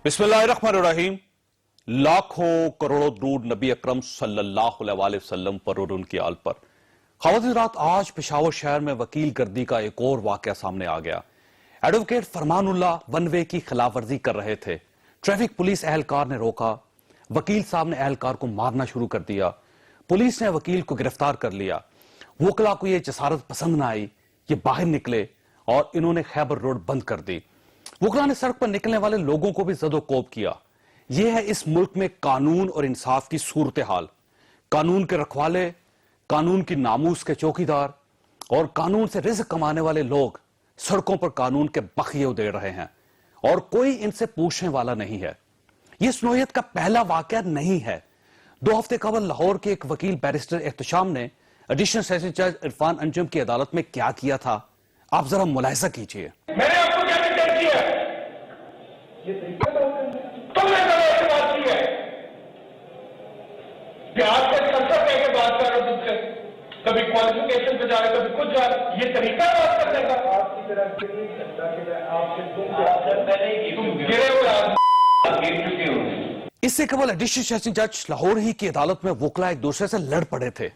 बिस्मिल्लाहिर्रहमानिर्रहीम। लाखों करोड़ों दरूद नबी अकरम सल्लल्लाहु अलैहि वसल्लम पर और उनकी आल पर। ख़वातीन रात आज पेशावर शहर में वकील गर्दी का एक और वाकया सामने आ गया। एडवोकेट फरमानुल्लाह वन वे की खिलाफ वर्जी कर रहे थे। ट्रैफिक पुलिस एहलकार ने रोका, वकील साहब ने एहलकार को मारना शुरू कर दिया। पुलिस ने वकील को गिरफ्तार कर लिया। वकला को यह जसारत पसंद ना आई, ये बाहर निकले और इन्होंने खैबर रोड बंद कर दी। वकला ने सड़क पर निकलने वाले लोगों को भी जदोकोब किया। यह है इस मुल्क में कानून और इंसाफ की सूरत हाल। कानून के रखवाले, कानून की नामूस के चौकीदार और कानून से रिज़्क कमाने वाले लोग सड़कों पर कानून के बखिए उधेड़ रहे हैं और कोई इनसे पूछने वाला नहीं है। यह इस नौयत का पहला वाकया नहीं है। 2 हफ्ते कबल लाहौर के एक वकील बैरिस्टर एहतशाम ने एडिशनल सेशन जज इरफान अंजुम की अदालत में क्या किया था, आप जरा मुलाहिजा कीजिए। मैंने आपको क्या डिटेक्ट किया? ये तरीका तुमने कभी ऐसी बात की है कि आपके संसद में बात कर रहे हो तुमसे, कभी क्वालिफिकेशन पे जा रहे, कभी कुछ जा रहे, ये तरीका बात करने का? आपकी तरह कितनी घंटा के आपसे तुम गिरे हुए आदमी गिर चुके हो। इससे कबल एडिशनल सेशन जज लाहौर ही की अदालत में वकला एक दूसरे से लड़ पड़े थे।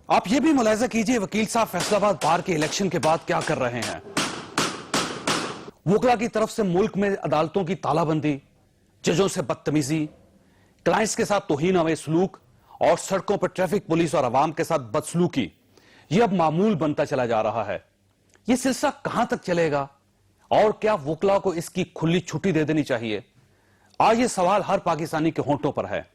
आप ये भी मुलाहिजा कीजिए वकील साहब फैसलाबाद बार के इलेक्शन के बाद क्या कर रहे हैं। वकला की तरफ से मुल्क में अदालतों की तालाबंदी, जजों से बदतमीजी, क्लाइंट्स के साथ तौहीन आमेज सलूक और सड़कों पर ट्रैफिक पुलिस और अवाम के साथ बदसलूकी, यह अब मामूल बनता चला जा रहा है। यह सिलसिला कहां तक चलेगा और क्या वकला को इसकी खुली छुट्टी दे देनी चाहिए? आज यह सवाल हर पाकिस्तानी के होंठों पर है।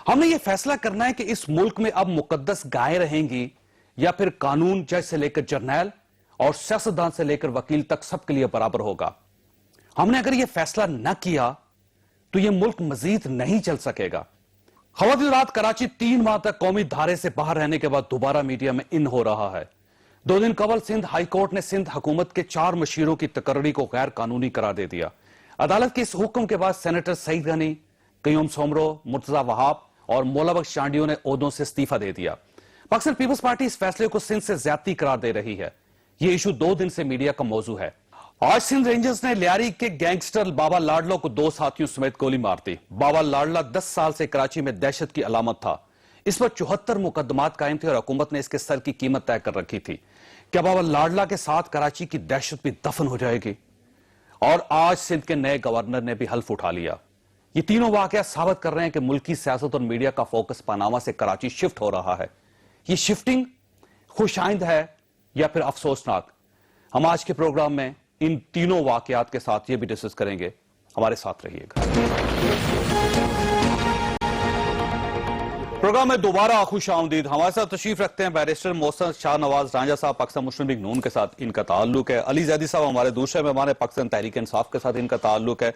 हमने यह फैसला करना है कि इस मुल्क में अब मुकद्दस गायें रहेंगी या फिर कानून जज से लेकर जर्नैल और सियासतदान से लेकर वकील तक सबके लिए बराबर होगा। हमने अगर यह फैसला न किया तो यह मुल्क मजीद नहीं चल सकेगा। ख़वातीन रात कराची 3 माह तक कौमी धारे से बाहर रहने के बाद दोबारा मीडिया में इन हो रहा है। 2 दिन कबल सिंध हाई कोर्ट ने सिंध हुकूमत के 4 मशीरों की तकर्री को गैर कानूनी करार दे दिया। अदालत के इस हुक्म के बाद सेनेटर सईद गनी, कयूम सोमरो, मुर्तजा वहाब और मौला बख्श चांडियों ने ओहदों से इस्तीफा दे दिया। पाकिस्तान पीपल्स पार्टी इस फैसले को सिंध से ज्यादती करार दे रही है। यह इशू 2 दिन से मीडिया का मौजू है। आज सिंध रेंजर्स ने लियारी के गैंगस्टर बाबा लाडला को 2 साथियों समेत गोली मार दी। बाबा लाडला 10 साल से कराची में दहशत की अलामत था। इस पर 74 मुकदमात कायम थे और हुकूमत ने इसके सर की कीमत तय कर रखी थी। क्या बाबा लाडला के साथ कराची की दहशत भी दफन हो जाएगी? और आज सिंध के नए गवर्नर ने भी हल्फ उठा लिया। ये तीनों वाकया साबित कर रहे हैं कि मुल्की सियासत और मीडिया का फोकस पनामा से कराची शिफ्ट हो रहा है। ये शिफ्टिंग खुशाइंद है या फिर अफसोसनाक? हम आज के प्रोग्राम में इन तीनों वाकयात के साथ ये भी डिस्कस करेंगे। हमारे साथ रहिएगा। प्रोग्राम में दोबारा खुश आमदीद। हमारे साथ तशरीफ रखते हैं बैरिस्टर मोहसिन शाह नवाज रांझा साहब, पाकिस्तान मुस्लिम लीग नून के साथ इनका ताल्लुक है। अली जैदी साहब हमारे दूसरे मेहमान है, पाकिस्तान तहरीक इंसाफ के साथ इनका ताल्लुक है।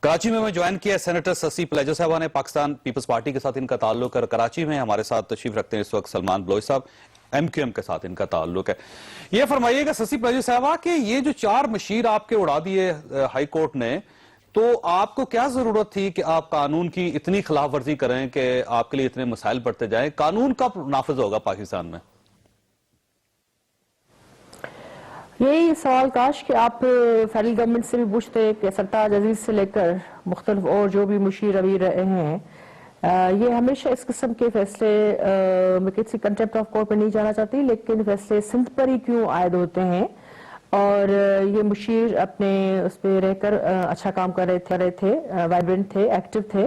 कराची में ज्वाइन किया है सेनेटर ससी प्लेजर साहब ने, पाकिस्तान पीपल्स पार्टी के साथ इनका ताल्लुक है। कराची में हमारे साथ तशरीफ रखते हैं इस वक्त सलमान बलोच साहब, MQM के साथ इनका ताल्लुक है। ये फरमाइएगा ससी प्लेजर साहब कि ये जो 4 मशीर आपके उड़ा दिए हाई कोर्ट ने, तो आपको क्या जरूरत थी कि आप कानून की इतनी खिलाफ वर्जी करें कि आपके लिए इतने मसाइल बढ़ते जाएं? कानून कब नाफिज होगा पाकिस्तान में? यही सवाल काश कि आप फेडरल गवर्नमेंट से भी पूछते कि सरताज अजीज से लेकर मुख्तलिफ और जो भी मुशीर अभी रहे हैं, ये हमेशा इस किस्म के फैसले मैं किसी कंटेम्प्ट ऑफ कोर्ट पर नहीं जाना चाहती, लेकिन फैसले सिंध पर ही क्यों आयद होते हैं? और ये मुशीर अपने उस पर रहकर अच्छा काम कर रहे थे, वाइब्रेंट थे, एक्टिव थे,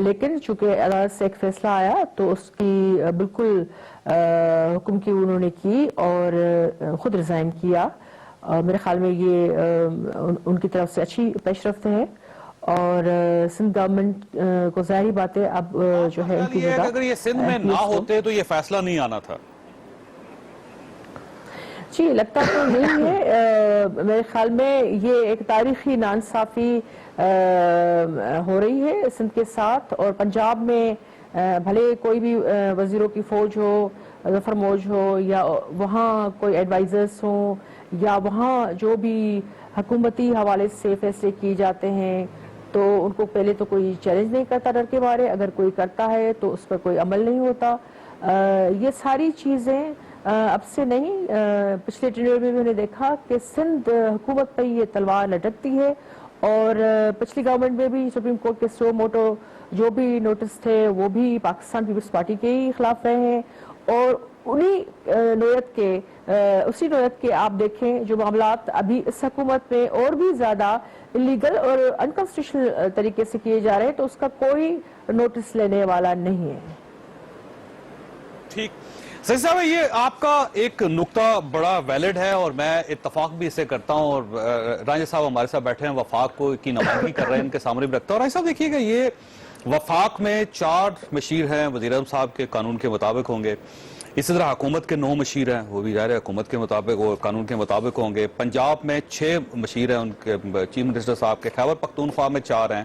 लेकिन चूंकि अदालत से एक फैसला आया तो उसकी बिल्कुल हुक्म की उन्होंने की और खुद रिजाइन किया। मेरे ख्याल में ये उनकी तरफ से अच्छी पेशरफ्त है और सिंध गवर्नमेंट को ज़ाहिर बात है अब जो है इनकी जगह, अगर ये सिंध में ना होते तो ये फैसला नहीं आना था। जी लगता तो नहीं है। मेरे ख्याल में ये एक तारीखी नाइंसाफी हो रही है सिंध के साथ। और पंजाब में भले कोई भी वजीरों की फौज हो, जफर मौज हो, या वहाँ कोई एडवाइजर्स हो, या वहाँ जो भी हुकूमती हवाले से फैसले किए जाते हैं, तो उनको पहले तो कोई चैलेंज नहीं करता डर के बारे, अगर कोई करता है तो उस पर कोई अमल नहीं होता। ये सारी चीज़ें اب سے نہیں پچھلے ٹینیور میں بھی انہیں دیکھا کہ سندھ حکومت پر یہ تلوار لٹکتی ہے، اور پچھلی گورنمنٹ میں بھی سپریم کورٹ کے سو موٹو جو بھی نوٹس تھے وہ بھی پاکستان پیپلز پارٹی کے ہی خلاف رہے ہیں، اور اسی نوعیت کے آپ دیکھیں جو معاملات ابھی اس حکومت میں اور بھی زیادہ انلیگل اور انکانسٹیٹیوشنل طریقے سے کیے جا رہے ہیں، تو اس کا کوئی نوٹس لینے والا نہیں ہے۔ ٹھیک سعید صاحب، یہ آپ کا ایک نقطہ بڑا ویلڈ ہے اور میں اتفاق بھی اسے کرتا ہوں، اور رانجھا صاحب ہمارے ساتھ بیٹھے ہیں، وفاق کو کی نمائندگی کر رہے ہیں، ان کے سامنے بھی رکھتا ہوں۔ اور رانجھا صاحب دیکھیے گا، یہ وفاق میں 4 مشیر ہیں، وزیر اعظم صاحب کے قانون کے مطابق ہوں گے، اسی طرح حکومت کے 9 مشیر ہیں، وہ بھی ظاہر ہے حکومت کے مطابق اور قانون کے مطابق ہوں گے۔ پنجاب میں 6 مشیر ہیں ان کے چیف منسٹر صاحب کے، خیبر پختونخوا میں 4 ہیں،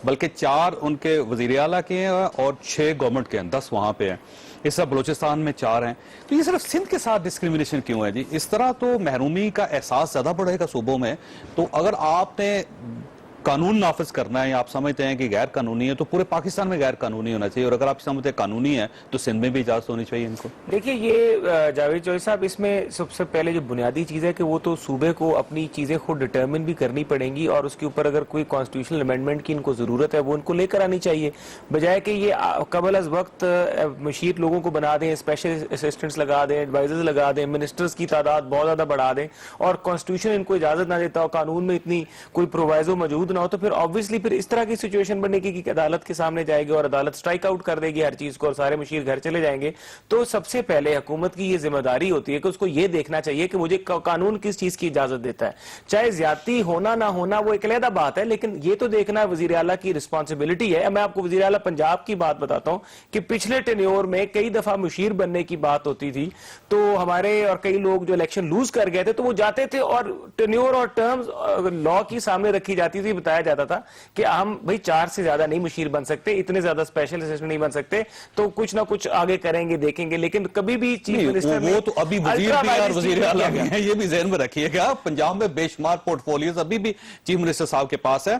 بلکہ 4 ان کے وزیر اعلیٰ کے ہیں اور 6 گورنمنٹ کے ہیں، 10 وہاں پہ ہیں۔ اس طرح بلوچستان میں 4 ہیں۔ تو یہ صرف سندھ کے ساتھ ڈسکریمنیشن کیوں ہے جی؟ اس طرح تو محرومی کا احساس زیادہ بڑھے گا صوبوں میں۔ تو اگر آپ نے قانون نافذ کرنا ہے یا آپ سمجھتے ہیں کہ غیر قانونی ہے، تو پورے پاکستان میں غیر قانونی ہونا چاہیے، اور اگر آپ سمجھتے ہیں قانونی ہے تو سندھ میں بھی اجازت ہونی چاہیے ان کو۔ دیکھیے یہ جاوید چوہدری صاحب، اس میں سب سے پہلے جو بنیادی چیز ہے کہ وہ تو صوبے کو اپنی چیزیں خود ڈٹرمن بھی کرنی پڑیں گی، اور اس کے اوپر اگر کوئی کانسٹیٹیوشنل امینڈمنٹ کی ان کو ضرورت ہے وہ ان کو لے کر آنی چاہیے، بجائے کہ یہ قبل از وقت مشیر لوگوں کو بنا دیں، اسپیشل اسسٹنٹس لگا دیں، ایڈوائزرز لگا دیں، منسٹرز کی تعداد بہت زیادہ بڑھا دیں، اور کانسٹیٹیوشن ان کو اجازت نہ دیتا ہو، قانون میں اتنی کوئی پرووائزو موجود نہ ہو، تو پھر آبویسلی پھر اس طرح کی سچویشن بننے کی کہ عدالت کے سامنے جائے گی اور عدالت سٹرائک آؤٹ کر دے گی ہر چیز کو، اور سارے مشیر گھر چلے جائیں گے۔ تو سب سے پہلے حکومت کی یہ ذمہ داری ہوتی ہے کہ اس کو یہ دیکھنا چاہیے کہ مجھے قانون کس چیز کی اجازت دیتا ہے، چاہے زیادتی ہونا نہ ہونا وہ ایک علیحدہ بات ہے، لیکن یہ تو دیکھنا وزیر اعلیٰ کی رسپانسبلٹی ہے۔ میں آپ کو وزیر اعلیٰ پنجاب کی بات بتاتا ہوں کہ پچھلے ٹینیور میں کئی دفعہ مشیر بننے کی بات ہوتی تھی، تو ہمارے اور کئی لوگ جو الیکشن لوز کر گئے تھے تو وہ جاتے تھے اور ٹینیور اور ٹرمز لا کی سامنے رکھی جاتی تھی، بتایا جاتا تھا کہ ہم بھائی 4 سے زیادہ نہیں مشیر بن سکتے، اتنے زیادہ اسپیشل اسسٹنٹ نہیں بن سکتے، تو کچھ نہ کچھ آگے کریں گے دیکھیں گے، لیکن کبھی بھی چیف منسٹر وہ تو ابھی وزیر بھی اور وزیر اعلیٰ بھی ہیں، یہ بھی ذہن میں رکھیے گا۔ پنجاب میں بے شمار پورٹ فولیوز ابھی بھی چیف منسٹر صاحب کے پاس ہے،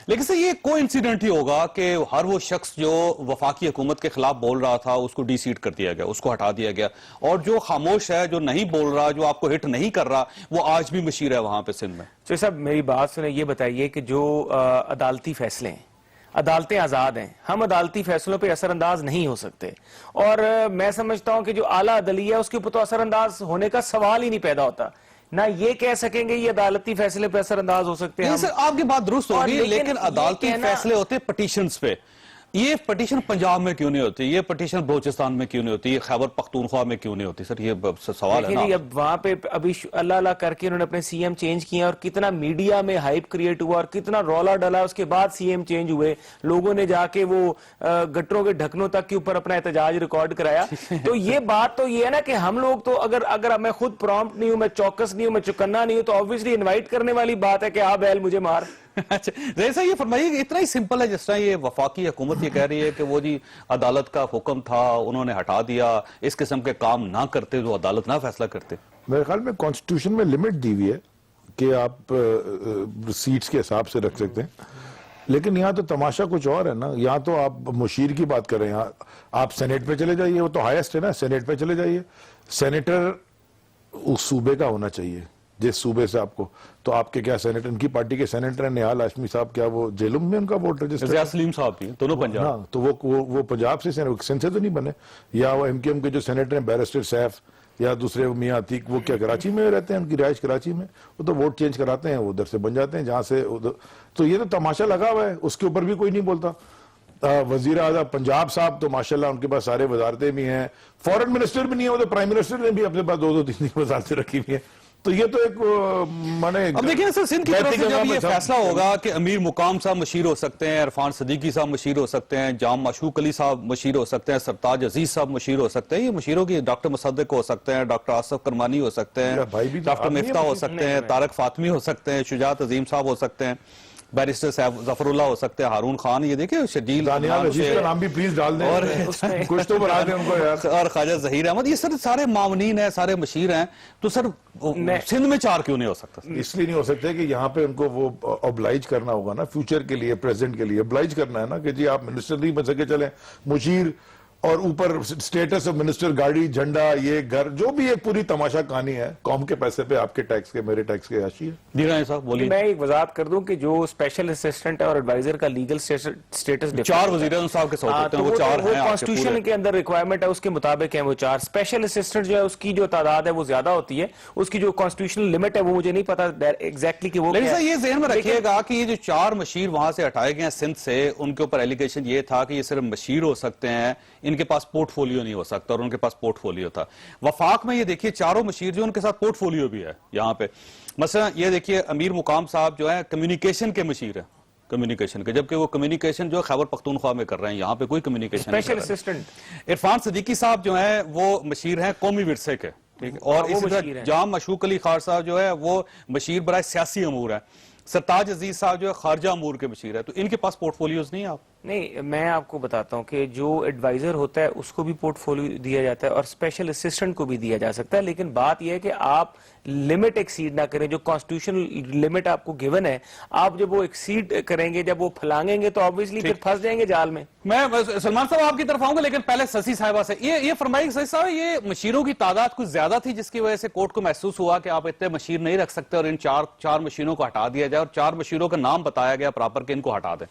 لیکن سے یہ کوئی انسیڈنٹ ہی ہوگا کہ ہر وہ شخص جو وفاقی حکومت کے خلاف بول رہا تھا اس کو ڈی سیٹ کر دیا گیا، اس کو ہٹا دیا گیا، اور جو خاموش ہے، جو نہیں بول رہا، جو آپ کو ہٹ نہیں کر رہا، وہ آج بھی مشیر ہے وہاں پہ سندھ میں۔ چوہدری صاحب میری بات سنیں، یہ بتائیے کہ جو عدالتی فیصلے ہیں، عدالتیں آزاد ہیں، ہم عدالتی فیصلوں پہ اثر انداز نہیں ہو سکتے، اور میں سمجھتا ہوں کہ جو اعلیٰ عدلیہ ہے اس کے اوپر تو اثر انداز ہونے کا سوال ہی نہیں پیدا ہوتا، نہ یہ کہہ سکیں گے یہ عدالتی فیصلے پہ اثر انداز ہو سکتے ہیں۔ آپ کی بات درست ہوگی، لیکن عدالتی فیصلے ہوتے پٹیشنز پہ، یہ پٹیشن پنجاب میں کیوں نہیں ہوتی، یہ پٹیشن بلوچستان میں کیوں نہیں ہوتی، یہ خیبر پختونخوا میں کیوں نہیں ہوتی؟ سر یہ سوال ہے نا۔ اب وہاں پہ ابھی اللہ اللہ کر کے انہوں نے اپنے سی ایم چینج کیے، اور کتنا میڈیا میں ہائپ کریٹ ہوا اور کتنا رولا ڈالا، اس کے بعد سی ایم چینج ہوئے، لوگوں نے جا کے وہ گٹروں کے ڈھکنوں تک کے اوپر اپنا احتجاج ریکارڈ کرایا۔ تو یہ بات تو یہ ہے نا کہ ہم لوگ تو اگر میں خود پرومپٹ نہیں ہوں، میں چوکس نہیں ہوں، میں چکنا نہیں ہوں، تو obviously انوائٹ کرنے والی بات ہے کہ آپ بیل مجھے مار۔ اچھا جیسا یہ فرمائیے کہ اتنا ہی سمپل ہے جس طرح یہ وفاقی حکومت یہ کہہ رہی ہے کہ وہ جی عدالت کا حکم تھا انہوں نے ہٹا دیا، اس قسم کے کام نہ کرتے تو عدالت نہ فیصلہ کرتے۔ میرے خیال میں کانسٹیٹیوشن میں لمٹ دی ہوئی ہے کہ آپ سیٹس کے حساب سے رکھ سکتے ہیں، لیکن یہاں تو تماشا کچھ اور ہے نا۔ یہاں تو آپ مشیر کی بات کر رہے ہیں، آپ سینیٹ پہ چلے جائیے، وہ تو ہائیسٹ ہے نا، سینیٹ پہ چلے جائیے، سینیٹر اس صوبے کا ہونا چاہیے جس صوبے سے آپ کو، تو آپ کے کیا سینیٹر، ان کی پارٹی کے سینیٹر ہیں نہال ہاشمی صاحب، کیا وہ جیلم میں ان کا ووٹ رجسٹر؟ ضیاء سلیم صاحب بھی دونوں پنجاب۔ ہاں تو وہ پنجاب سے سندھ سے تو نہیں بنے، یا وہ ایم کے جو سینیٹر ہیں بیرسٹر سیف یا دوسرے میاں عتیق، وہ کیا کراچی میں رہتے ہیں، ان کی رہائش کراچی میں، وہ تو ووٹ چینج کراتے ہیں، وہ ادھر سے بن جاتے ہیں جہاں سے ادھر۔ تو یہ تو تماشا لگا ہوا ہے، اس کے اوپر بھی کوئی نہیں بولتا۔ وزیر اعظم پنجاب صاحب تو ماشاءاللہ ان کے پاس سارے وزارتیں بھی ہیں، فورن منسٹر بھی نہیں ہے، وہ تو پرائم منسٹر نے بھی اپنے پاس 2-2-3 وزارتیں رکھی ہوئی ہیں۔ تو یہ تو ایک اب دیکھیں سر، سندھ کی طرف سے جب یہ فیصلہ ہوگا کہ امیر مقام صاحب مشیر ہو سکتے ہیں، عرفان صدیقی صاحب مشیر ہو سکتے ہیں، جام معشوق علی صاحب مشیر ہو سکتے ہیں، سرتاج عزیز صاحب مشیر ہو سکتے ہیں، یہ مشیروں کی ڈاکٹر مصدق ہو سکتے ہیں، ڈاکٹر آصف کرمانی ہو سکتے ہیں، ڈاکٹر مفتاح ہو سکتے ہیں، طارق فاطمی ہو سکتے ہیں، شجاعت عظیم صاحب ہو سکتے ہیں، بیرسٹر ظفر اللہ ہو سکتے ہیں، ہارون خان، یہ دیکھیں شرجیل دانیال عزیز کا نام بھی پلیز ڈال دیں اور کچھ تو بنا دیں ان کو یار، اور خواجہ ظہیر احمد، یہ سر سارے معاونین ہیں، سارے مشیر ہیں، تو سر سندھ میں 4 کیوں نہیں ہو سکتا؟ اس لیے نہیں ہو سکتے کہ یہاں پہ ان کو وہ اوبلائج کرنا ہوگا نا، فیوچر کے لیے، پریزنٹ کے لیے اوبلائج کرنا ہے نا کہ جی آپ منسٹر نہیں بن سکے، چلیں مشیر اور اوپر اسٹیٹس آف منسٹر، گاڑی، جھنڈا، یہ گھر، جو بھی ایک پوری تماشا کہانی ہے، قوم کے پیسے پہ آپ کے ٹیکس کے، میرے ٹیکس کے عیاشی ہے۔ جی رائے صاحب بولیے۔ میں ایک وضاحت کر دوں کہ جو اسپیشل اسسٹنٹ ہے اور ایڈوائزر کا لیگل اسٹیٹس 4 وزیر اعظم صاحب کے ساتھ ہوتے ہیں، وہ 4 ہیں آپ کے کانسٹیٹیوشن پورے۔ کے اندر ریکوائرمنٹ ہے اس کے مطابق ہیں وہ 4۔ اسپیشل اسسٹنٹ جو ہے اس کی جو تعداد ہے وہ زیادہ ہوتی ہے، اس کی جو کانسٹیٹیوشنل لمٹ ہے وہ مجھے نہیں پتا ایگزیکٹلی کہ وہ لیکن کیا صاحب ہے۔ یہ ذہن میں رکھیے گا کہ یہ جو 4 مشیر وہاں سے ہٹائے گئے ہیں سندھ سے، ان کے اوپر ایلیگیشن یہ تھا کہ یہ صرف مشیر ہو سکتے ہیں، ان کے پاس پورٹ فولیو نہیں ہو سکتا، اور ان کے پاس پورٹ فولیو تھا۔ وفاق میں یہ دیکھیے 4 مشیر جو ان کے ساتھ پورٹ فولیو بھی ہے یہاں پہ، مثلا یہ دیکھیے امیر مقام صاحب جو ہے کمیونیکیشن کے مشیر ہیں، کمیونیکیشن کے، جبکہ وہ کمیونیکیشن جو ہے خیبر پختونخوا میں کر رہے ہیں، یہاں پہ کوئی کمیونیکیشن نہیں کر اسپیشل رہے۔ اسسٹنٹ عرفان صدیقی صاحب جو ہیں وہ مشیر ہیں قومی ورثے کے، اور وہ اسی مشیر طرح ہیں۔ جام مشوق علی خار صاحب جو ہے وہ مشیر برائے سیاسی امور ہیں، سرتاج عزیز صاحب جو ہے خارجہ امور کے مشیر ہے، تو ان کے پاس پورٹ فولیوز نہیں ہیں آپ؟ نہیں، میں آپ کو بتاتا ہوں کہ جو ایڈوائزر ہوتا ہے اس کو بھی پورٹ فولیو دیا جاتا ہے اور اسپیشل اسسٹنٹ کو بھی دیا جا سکتا ہے، لیکن بات یہ ہے کہ آپ لمٹ ایکسیڈ نہ کریں، جو کانسٹیٹیوشن لمٹ آپ کو گیون ہے، آپ جب وہ ایکسیڈ کریں گے، جب وہ پھلانگیں گے تو آبویسلی پھر پھنس جائیں گے جال میں۔ میں سلمان صاحب آپ کی طرف آؤں گا، لیکن پہلے سسی صاحبہ سے یہ فرمائیے کہ سسی صاحب یہ مشیروں کی تعداد کچھ زیادہ تھی جس کی وجہ سے کورٹ کو محسوس ہوا کہ آپ اتنے مشیر نہیں رکھ سکتے اور ان 4 مشیروں کو ہٹا دیا جائے، اور 4 مشیروں کا نام بتایا گیا پراپر کہ ان کو ہٹا دیں؟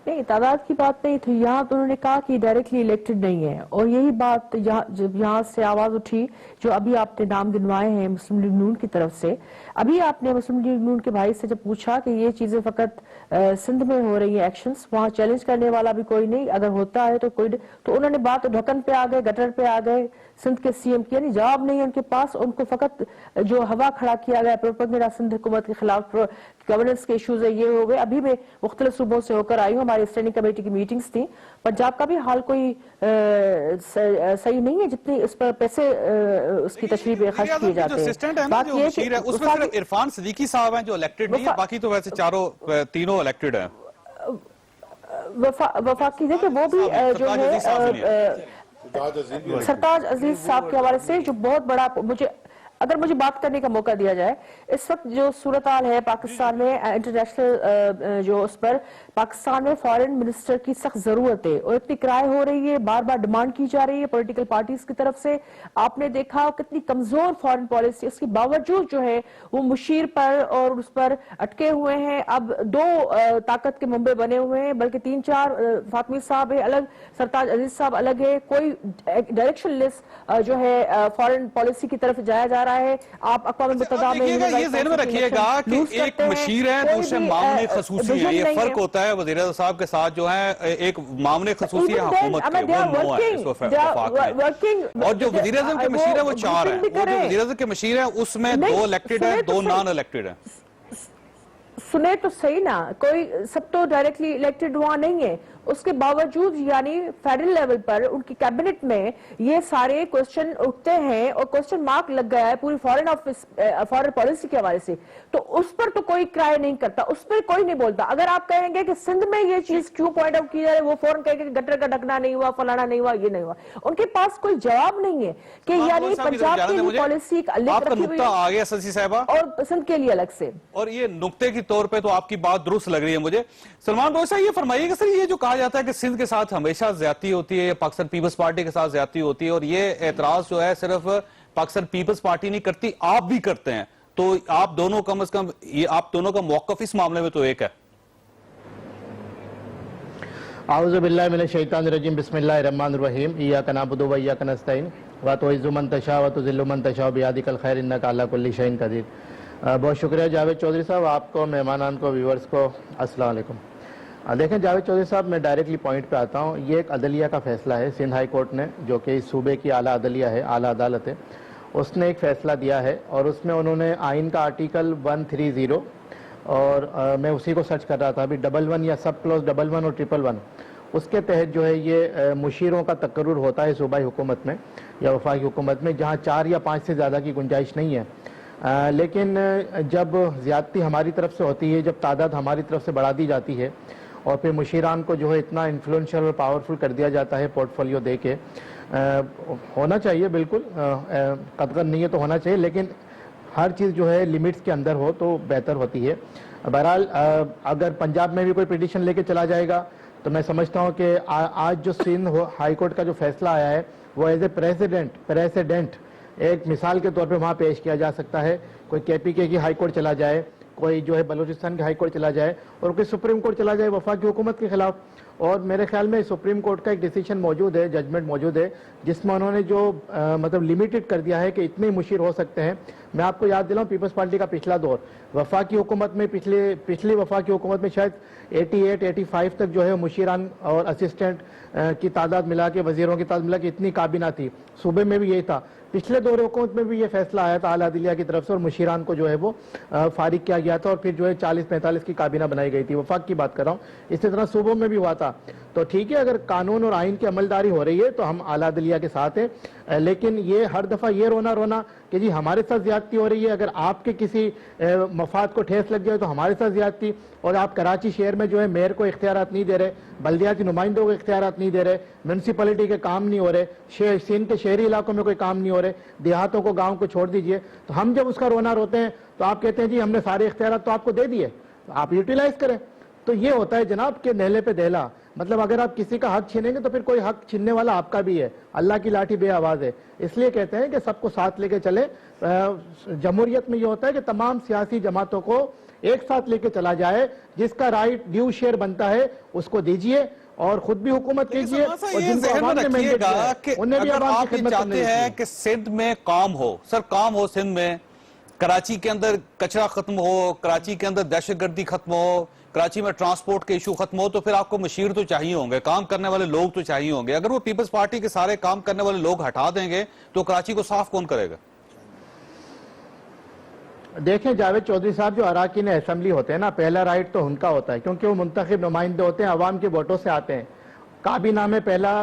نہیں، تعداد کی بات نہیں تھی، یہاں تو انہوں نے کہا کہ ڈائریکٹلی الیکٹڈ نہیں ہے، اور یہی بات جب یہاں سے آواز اٹھی جو ابھی آپ نے نام گنوائے ہیں مسلم لیگ نون کی طرف سے، ابھی آپ نے مسلم لیگ نون کے بھائی سے جب پوچھا کہ یہ چیزیں فقط سندھ میں ہو رہی ہیں ایکشنز، وہاں چیلنج کرنے والا بھی کوئی نہیں، اگر ہوتا ہے تو کوئی، تو انہوں نے بات ڈھکن پہ آ گئے، گٹر پہ آ گئے سندھ کے سی ایم کی، یعنی جواب نہیں ہے ان کے پاس، ان کو فقط جو ہوا کھڑا کیا گیا پروپیگنڈا سندھ حکومت کے خلاف، گورننس کے ایشوز ہے، یہ ہو گئے۔ ابھی میں مختلف صوبوں سے ہو کر آئی ہوں، ہماری اسٹینڈنگ کمیٹی کی میٹنگز تھیں، پنجاب کا بھی حال کوئی صحیح نہیں ہے، جتنی اس پر پیسے اس کی تشریح پہ خرچ کیے جاتے ہیں۔ بات یہ ہے کہ اس میں صرف عرفان صدیقی صاحب ہیں جو الیکٹڈ نہیں ہیں، باقی تو ویسے تینوں الیکٹڈ ہیں۔ وفاقی دیکھیں وہ بھی جو ہے سرتاج عزیز صاحب کے حوالے سے جو بہت بڑا، اگر مجھے بات کرنے کا موقع دیا جائے، اس وقت جو صورتحال ہے پاکستان میں انٹرنیشنل جو اس پر پاکستان میں فارن منسٹر کی سخت ضرورت ہے، اور اتنی کرائے ہو رہی ہے، بار بار ڈیمانڈ کی جا رہی ہے پولیٹیکل پارٹیز کی طرف سے۔ آپ نے دیکھا کتنی کمزور فارن پالیسی، اس کے باوجود جو ہے وہ مشیر پر اور اس پر اٹکے ہوئے ہیں۔ اب 2 طاقت کے منبع بنے ہوئے ہیں، بلکہ 3-4 فاطمی صاحب ہے الگ، سرتاج عزیز صاحب الگ ہے، کوئی ڈائریکشن لیس جو ہے فارن پالیسی کی طرف جایا جا رہا ہے۔ آپ اقوام متحدہ میں یہ ذہن میں رکھیے گا کہ ایک مشیر ہے، دوسرے معاملے خصوصی ہے، یہ فرق ہوتا ہے وزیر اعظم صاحب کے ساتھ جو ہے ایک معاملے خصوصی ہے حکومت کے، وہ 9 ہے اس وفاق میں، اور جو وزیر اعظم کے مشیر ہے وہ 4 ہیں، وہ جو وزیر اعظم کے مشیر ہیں اس میں 2 الیکٹڈ ہیں، 2 نان الیکٹڈ ہیں۔ سنے تو صحیح نا، کوئی سب تو ڈائریکٹلی الیکٹڈ وہاں نہیں ہے، اس کے باوجود یعنی فیڈرل لیول پر ان کی کیبنٹ میں یہ سارے کوسچن اٹھتے ہیں اور کوسچن مارک لگ گیا ہے پوری فارن پالیسی کے حوالے سے، تو اس پر تو کوئی کرائے نہیں کرتا، اس پر کوئی نہیں بولتا۔ اگر آپ کہیں گے کہ سندھ میں یہ چیز کیوں پوائنٹ آؤٹ کی جائے، وہ فوراً کہیں گے کہ گٹر کا ڈھکنا نہیں ہوا، فلانا نہیں ہوا، یہ نہیں ہوا، ان کے پاس کوئی جواب نہیں ہے کہ یعنی پنجاب کے لیے پالیسی آپ کا نقطہ آ گیا سسی صاحبہ، اور سندھ کے لیے الگ سے، اور یہ نقطے کی طور پہ تو آپ کی بات درست لگ رہی ہے مجھے۔ سلمان روشا یہ فرمائیے کہ سر یہ جو کہا جاتا ہے کہ سندھ کے ساتھ ہمیشہ زیادتی ہوتی ہے، پاکستان پیپلز پارٹی کے ساتھ زیادتی ہوتی ہے، اور یہ اعتراض جو ہے صرف پاکستان پیپلز پارٹی نہیں کرتی، آپ بھی کرتے ہیں، تو آپ دونوں کم از کم یہ آپ دونوں کا موقف اس معاملے میں تو ایک ہے۔ اعوذ باللہ من الشیطان الرجیم، بسم اللہ الرحمن الرحیم، ایاک نعبد و ایاک نستعین وتعز من تشاء وتذل من تشاء بیدک الخیر انک علی کل شیء قدیر۔ بہت شکریہ جاوید چودھری صاحب، آپ کو، مہمانان کو، ویورز کو السلام علیکم۔ دیکھیں جاوید چودھری صاحب، میں ڈائریکٹلی پوائنٹ پہ آتا ہوں۔ یہ ایک عدلیہ کا فیصلہ ہے، سندھ ہائی کورٹ نے، جو کہ اس صوبے کی اعلیٰ عدلیہ ہے، اعلیٰ عدالت ہے، اس نے ایک فیصلہ دیا ہے، اور اس میں انہوں نے آئین کا آرٹیکل 130 اور میں اسی کو سرچ کر رہا تھا ابھی، 11 یا سب کلوز 11 اور 111، اس کے تحت جو ہے یہ مشیروں کا تقرر ہوتا ہے صوبائی حکومت میں یا وفاقی حکومت میں، جہاں 4 یا 5 سے زیادہ کی گنجائش نہیں ہے۔ لیکن جب زیادتی ہماری طرف سے ہوتی ہے، جب تعداد ہماری طرف سے بڑھا دی جاتی ہے، اور پھر مشیران کو جو ہے اتنا انفلوئنشل اور پاورفل کر دیا جاتا ہے پورٹ فولیو دے کے، ہونا چاہیے بالکل، قطعاً نہیں ہے تو ہونا چاہیے، لیکن ہر چیز جو ہے لیمٹس کے اندر ہو تو بہتر ہوتی ہے۔ بہرحال اگر پنجاب میں بھی کوئی پٹیشن لے کے چلا جائے گا تو میں سمجھتا ہوں کہ آج جو سندھ ہائی کورٹ کا جو فیصلہ آیا ہے وہ ایز اے پریسیڈنٹ ایک مثال کے طور پہ وہاں پیش کیا جا سکتا ہے. کوئی KPK کی ہائی کورٹ چلا جائے, کوئی جو ہے بلوچستان کی ہائی کورٹ چلا جائے, اور کوئی سپریم کورٹ چلا جائے وفاقی حکومت کے خلاف. اور میرے خیال میں سپریم کورٹ کا ایک ڈیسیشن موجود ہے, ججمنٹ موجود ہے, جس میں انہوں نے جو مطلب لیمیٹڈ کر دیا ہے کہ اتنے مشیر ہو سکتے ہیں. میں آپ کو یاد دلاؤں پیپلز پارٹی کا پچھلا دور وفاقی حکومت میں, پچھلی وفاقی حکومت میں شاید 88-85 تک جو ہے مشیران اور اسسٹنٹ کی تعداد ملا کے, وزیروں کی تعداد ملا کے اتنی کابینہ تھی. صوبے میں بھی یہی تھا. پچھلے دور حکومت میں بھی یہ فیصلہ آیا تھا اعلیٰ عدلیہ کی طرف سے, اور مشیران کو جو ہے وہ فارغ کیا گیا تھا, اور پھر جو ہے 40-45 کی کابینہ بنائی گئی تھی. وفاق کی بات کر رہا ہوں. اسی طرح صوبوں میں بھی ہوا تھا. تو ٹھیک ہے, اگر قانون اور آئین کی عملداری ہو رہی ہے تو ہم اعلیٰ عدلیہ کے ساتھ ہیں, لیکن یہ ہر دفعہ یہ رونا کہ جی ہمارے ساتھ زیادتی ہو رہی ہے, اگر آپ کے کسی مفاد کو ٹھیس لگ جائے تو ہمارے ساتھ زیادتی, اور آپ کراچی شہر میں جو ہے میئر کو اختیارات نہیں دے رہے, بلدیاتی نمائندوں کو اختیارات نہیں دے رہے, میونسپلٹی کے کام نہیں ہو رہے, سندھ کے شہری علاقوں میں کوئی کام نہیں ہو رہے, دیہاتوں کو گاؤں کو چھوڑ دیجئے. تو ہم جب اس کا رونا روتے ہیں تو آپ کہتے ہیں جی ہم نے سارے اختیارات تو آپ کو دے دیے, آپ یوٹیلائز کریں. تو یہ ہوتا ہے جناب کہ دہلے پہ دہلا, مطلب اگر آپ کسی کا حق چھینیں گے تو پھر کوئی حق چھیننے والا آپ کا بھی ہے. اللہ کی لاٹھی بے آواز ہے. اس لیے کہتے ہیں کہ سب کو ساتھ لے کے چلے. جمہوریت میں یہ ہوتا ہے کہ تمام سیاسی جماعتوں کو ایک ساتھ لے کے چلا جائے, جس کا رائٹ ڈیو شیئر بنتا ہے اس کو دیجئے, اور خود بھی حکومت کیجئے, اور جن کو عوام نے مینڈیٹ دیا ہے انہیں بھی عوام کی خدمت کرنے چاہتے ہیں کہ سندھ میں کام ہو, سر کام ہو سندھ میں, کراچی کے اندر کچرا ختم ہو, کراچی کے اندر دہشت گردی ختم ہو, کراچی میں ٹرانسپورٹ کے ایشو ختم ہو, تو پھر آپ کو مشیر تو چاہیے ہوں گے, کام کرنے والے لوگ تو چاہیے ہوں گے. اگر وہ پیپلز پارٹی کے سارے کام کرنے والے لوگ ہٹا دیں گے تو کراچی کو صاف کون کرے گا؟ دیکھیں جاوید چودھری صاحب, جو اراکین اسمبلی ہوتے ہیں نا, پہلا رائٹ تو ان کا ہوتا ہے کیونکہ وہ منتخب نمائندے ہوتے ہیں, عوام کے ووٹوں سے آتے ہیں. کابینہ میں پہلا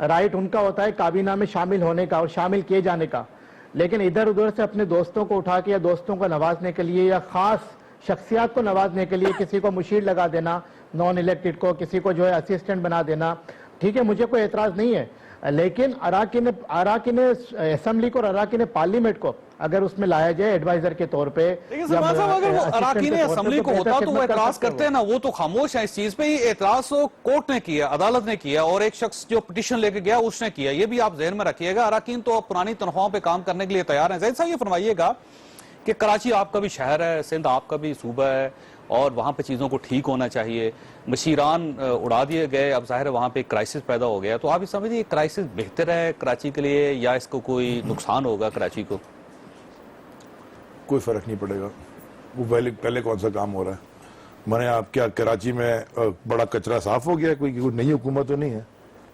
رائٹ ان کا ہوتا ہے کابینہ میں شامل ہونے کا اور شامل کیے جانے کا. لیکن ادھر ادھر سے اپنے دوستوں کو اٹھا کے یا دوستوں کو نوازنے کے لیے یا خاص شخصیات کو نوازنے کے لیے کسی کو مشیر لگا دینا, نان الیکٹڈ کو, کسی کو جو ہے اسسٹنٹ بنا دینا, ٹھیک ہے, مجھے کوئی اعتراض نہیں ہے. لیکن اراکین اسمبلی کو اور اراکین پارلیمنٹ کو اگر اس میں لایا جائے ایڈوائزر کے طور پہ, لیکن سلمان صاحب اگر وہ اراکین اسمبلی کو ہوتا تو وہ اعتراض کرتے ہیں نا, وہ تو خاموش ہیں اس چیز پہ. یہ اعتراض تو کورٹ نے کیا, عدالت نے کیا, اور ایک شخص جو پٹیشن لے کے گیا اس نے کیا. یہ بھی آپ ذہن میں رکھیے گا. اراکین تو پرانی تنخواہوں پہ کام کرنے کے لیے تیار ہیں. زید صاحب یہ فرمائیے گا کہ کراچی آپ کا بھی شہر ہے, سندھ آپ کا بھی صوبہ ہے, اور وہاں پہ چیزوں کو ٹھیک ہونا چاہیے. مشیران اڑا دیے گئے, اب ظاہر ہے وہاں پہ ایک کرائسس پیدا ہو گیا. تو آپ یہ سمجھیں یہ کرائسس بہتر ہے کراچی کے لیے یا اس کو کوئی نقصان ہوگا کراچی کو؟ کوئی فرق نہیں پڑے گا. وہ پہلے کون سا کام ہو رہا ہے؟ میں نے آپ کیا کراچی میں بڑا کچرا صاف ہو گیا, کوئی نئی حکومت تو نہیں ہے,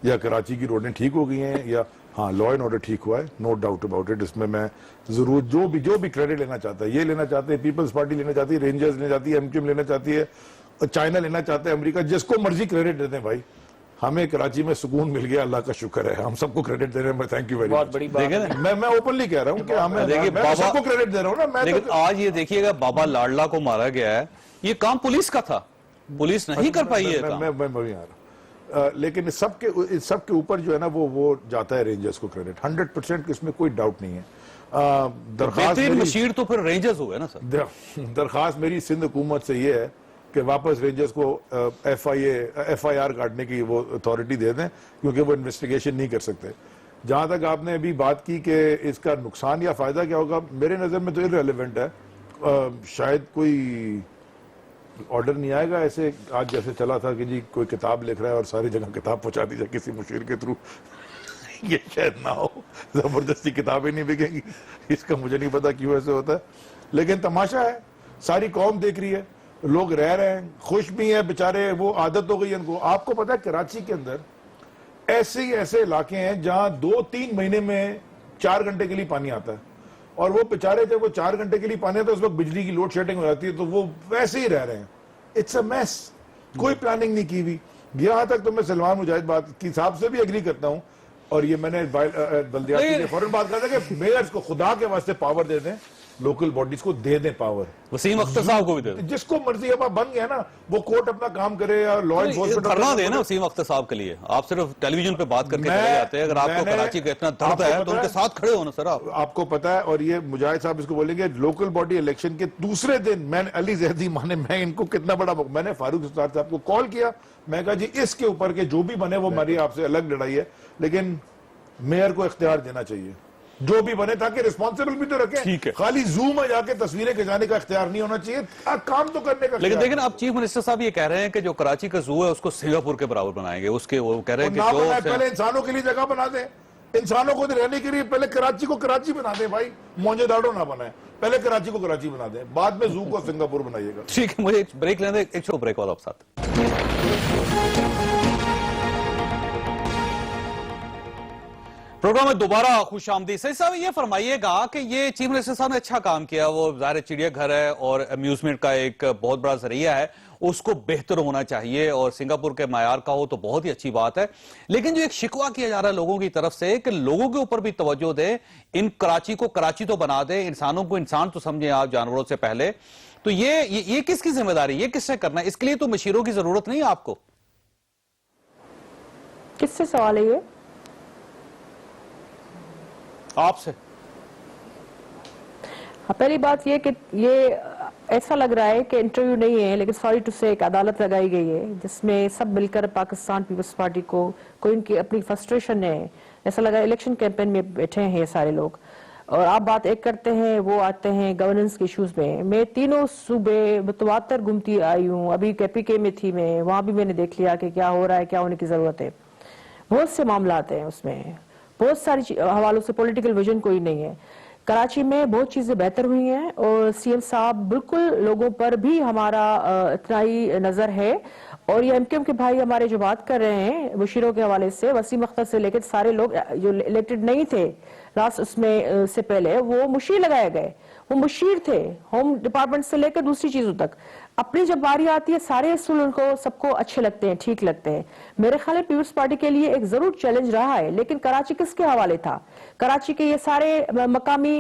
یا کراچی کی روڈیں ٹھیک ہو گئی ہیں, یا ہاں لا اینڈ آرڈر ٹھیک ہوا ہے, نو ڈاؤٹ اباؤٹ اٹ. اس میں ضرور جو بھی کریڈٹ لینا چاہتا ہے, یہ لینا چاہتے ہیں پیپلز پارٹی لینا چاہتی ہے, رینجرز لینا چاہتی ہے, MQM لینا چاہتی ہے, چائنا لینا چاہتا ہے, امریکہ, جس کو مرضی کریڈٹ دیتے ہیں بھائی. ہمیں کراچی میں سکون مل گیا, اللہ کا شکر ہے, ہم سب کو کریڈٹ دے رہے ہیں. Thank you very much. بہت بڑی بات. میں اوپنلی کہہ رہا ہوں کہ میں سب کو کریڈٹ دے رہا ہوں نا. لیکن آج یہ دیکھیے گا بابا لاڈلا کو مارا گیا ہے, یہ کام پولیس کا تھا, پولیس نہیں کر پائی ہے کام. میں وہی آ رہا ہوں. لیکن سب کے اوپر جو ہے نا وہ جاتا ہے رینجرز کو کریڈٹ 100%. اس میں کوئی ڈاؤٹ نہیں ہے. بہترین مشیر تو پھر رینجرز ہوئے نا سر. درخواست میری سندھ حکومت سے یہ ہے کہ واپس رینجرز کو FIR کاٹنے کی وہ اتھارٹی دے دیں, کیونکہ وہ انویسٹیگیشن نہیں کر سکتے. جہاں تک آپ نے ابھی بات کی کہ اس کا نقصان یا فائدہ کیا ہوگا, میرے نظر میں تو irrelevant ہے. شاید کوئی آرڈر نہیں آئے گا ایسے آج جیسے چلا تھا کہ جی کوئی کتاب لکھ رہا ہے اور ساری جگہ کتاب پہنچا دی جائے کسی مشیر کے تھرو. یہ شاید نہ ہو, زبردستی کتابیں نہیں بکیں گی. اس کا مجھے نہیں پتا کیوں ایسے ہوتا ہے, لیکن تماشا ہے, ساری قوم دیکھ رہی ہے, لوگ رہ رہے ہیں, خوش بھی ہیں بیچارے, وہ عادت ہو گئی ان کو. آپ کو پتا ہے کراچی کے اندر ایسے علاقے ہیں جہاں 2-3 مہینے میں 4 گھنٹے کے لیے پانی آتا ہے, اور وہ بیچارے جب وہ 4 گھنٹے کے لیے پانی آتا ہے اس وقت بجلی کی لوڈ شیڈنگ ہو جاتی ہے, تو وہ ویسے ہی رہ رہے ہیں. اٹس اے میس, کوئی پلاننگ نہیں کی ہوئی. یہاں تک تو میں سلمان مجاہد بات کی صاحب سے بھی ایگری کرتا ہوں, اور یہ میں نے بلدیاتی میں فوراً بات کرتا کہ میئرز کو خدا کے واسطے پاور دے دیں लोकल बॉडीज को दे दें पावर। वसीम अख्तर साहब को भी दे दो, जिसको मर्जी अब बन गया ना, वो कोर्ट अपना काम करे या लॉ एनफोर्समेंट धरना दे ना वसीम अख्तर साहब के लिए। आप सिर्फ टेलीविजन पे बात करके चले जाते हैं, अगर आपको कराची का इतना दर्द है तो उनके साथ खड़े हो ना सर आप। आपको पता है, और ये मुजाहिद साहब इसको बोलेंगे, लोकल बॉडी इलेक्शन के दूसरे दिन मैंने अली जैदी माने, मैं इनको कितना बड़ा, मैंने फारूक इफ्तार साहब को कॉल किया, मैं कहा जी इसके ऊपर के जो भी बने वो हमारी आपसे अलग लड़ाई है, लेकिन मेयर को इख्तियार देना चाहिए जो भी बने, ताकि रिस्पॉन्सिबल भी तो रखें। ठीक है। खाली जूम में जाके तस्वीरें खिंचाने का इख्तियार नहीं होना चाहिए, काम तो करने का। लेकिन देखिए अब चीफ मिनिस्टर साहब ये कह रहे हैं कि जो कराची का जू है उसको सिंगापुर के बराबर बनाएंगे, उसके वो कह रहे हैं ना कि बनाए, जो पहले इंसानों के लिए जगह बना दें, इंसानों को रहने के लिए पहले कराची को कराची बना दें भाई, मोंजेदाड़ो ना बनाए, पहले कराची को कराची बना दें, बाद में जू को सिंगापुर बनाइएगा। ठीक है, मुझे एक ब्रेक लेने, एक छोटा ब्रेक वाला आप साथ। प्रोग्राम में दोबारा खुश आमदी। सही साहब ये फरमाइएगा कि ये चीफ मिनिस्टर साहब ने अच्छा काम किया, वो ज़ाहिर चिड़िया घर है और अम्यूजमेंट का एक बहुत बड़ा जरिया है, उसको बेहतर होना चाहिए और सिंगापुर के मायार का हो तो बहुत ही अच्छी बात है। लेकिन जो एक शिकवा किया जा रहा है लोगों की तरफ से कि लोगों के ऊपर भी तवज्जो दें, इन कराची को कराची तो बना दें, इंसानों को इंसान तो समझें आप जानवरों से पहले, तो ये किसकी जिम्मेदारी, ये किसने करना है? इसके लिए तो मशीरों की जरूरत नहीं है आपको। किससे सवाल है ये? आपसे। पहली बात ये कि ये ऐसा लग रहा है कि इंटरव्यू नहीं है, लेकिन सॉरी टू से एक अदालत लगाई गई है जिसमें सब मिलकर पाकिस्तान पीपल्स पार्टी को कोई उनकी अपनी फ्रस्ट्रेशन है, ऐसा लगा इलेक्शन कैंपेन में बैठे हैं ये सारे लोग, और आप बात एक करते हैं वो आते हैं गवर्नेंस के इश्यूज में। मैं तीनों सूबे मुतवातर घूमती आई हूँ, अभी KPK में थी मैं, वहां भी मैंने देख लिया कि क्या हो रहा है, क्या होने की जरूरत है। बहुत से मामला आते हैं उसमें, बहुत सारी हवालों से पॉलिटिकल विजन कोई नहीं है। कराची में बहुत चीजें बेहतर हुई हैं और CM साहब बिल्कुल लोगों पर भी हमारा इतना ही नजर है, और ये MKM के भाई हमारे जो बात कर रहे हैं मुशीरों के हवाले से, वसीम अख्तर से लेकर सारे लोग जो इलेक्टेड नहीं थे लास्ट उसमें से पहले वो मुशीर लगाए गए, वो मुशीर थे होम डिपार्टमेंट से लेकर दूसरी चीजों तक। अपनी जब बारी आती है सारे असूल उनको सबको अच्छे लगते हैं, ठीक लगते हैं। मेरे ख्याल में पीपल्स पार्टी के लिए एक जरूर चैलेंज रहा है, लेकिन कराची किसके हवाले था? कराची के ये सारे मकामी